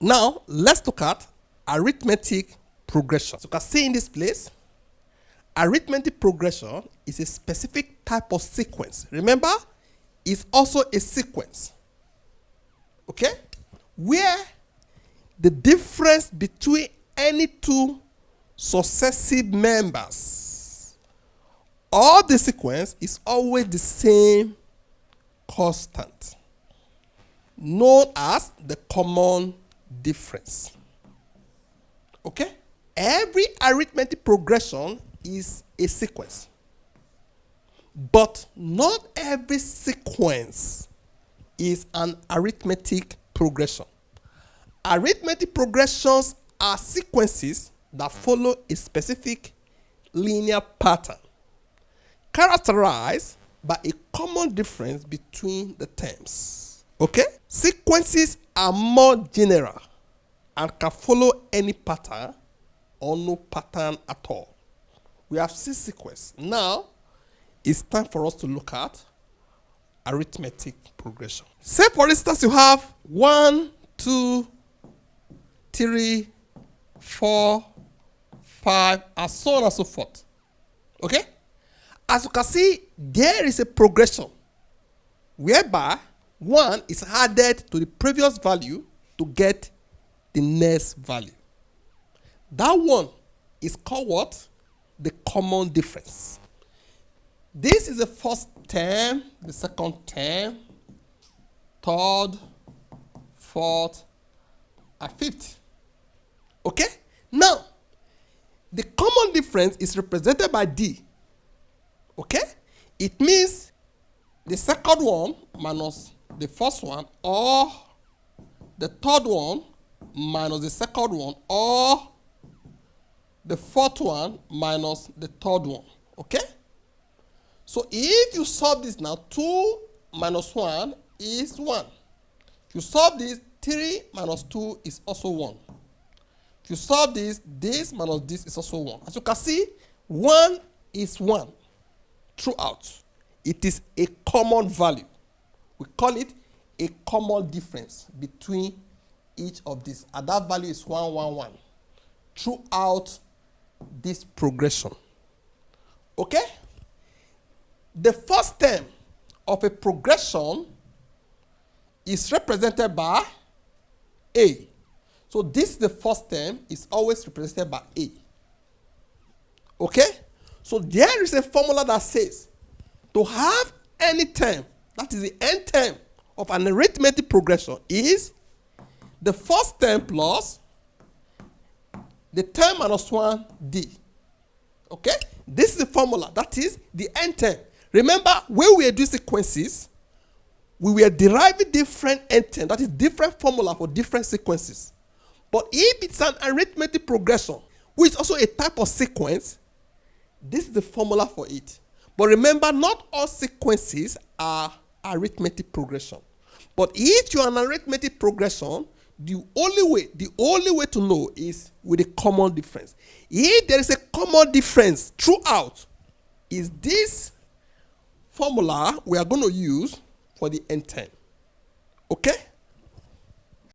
Now, let's look at arithmetic progression. So you can see in this place, arithmetic progression is a specific type of sequence. Remember, it's also a sequence, okay, where the difference between any two successive members of the sequence is always the same constant, known as the common difference. Okay? Every arithmetic progression is a sequence. But not every sequence is an arithmetic progression. Arithmetic progressions are sequences that follow a specific linear pattern, characterized by a common difference between the terms. Okay? Sequences are more general and can follow any pattern or no pattern at all. We have seen sequence. Now, it's time for us to look at arithmetic progression. Say, for instance, you have 1, 2, 3, 4, 5, and so on and so forth. Okay? As you can see, there is a progression whereby 1 is added to the previous value to get the next value. That one is called what? The common difference. This is the first term, the second term, third, fourth, and fifth. Okay? Now, the common difference is represented by D. Okay? It means the second one minus the first one, or the third one minus the second one, or the fourth one minus the third one. Okay? So if you solve this now, 2 minus 1 is 1. If you solve this, 3 minus 2 is also 1. If you solve this, this minus this is also 1. As you can see, 1 is 1 throughout. It is a common value. We call it a common difference between each of these. And that value is 1, 1, 1 throughout this progression. Okay? The first term of a progression is represented by A. So this is the first term, is always represented by A. Okay? So there is a formula that says to have any term, that is the n term of an arithmetic progression, is the first term plus the term minus 1 D. Okay? This is the formula, that is the n term. Remember, when we are doing sequences, we were deriving different n terms, that is different formula for different sequences. But if it's an arithmetic progression, which is also a type of sequence, this is the formula for it. But remember, not all sequences are arithmetic progression. But if you're an arithmetic progression, the only way to know is with a common difference. If there is a common difference throughout, is this formula we are going to use for the n term. Okay?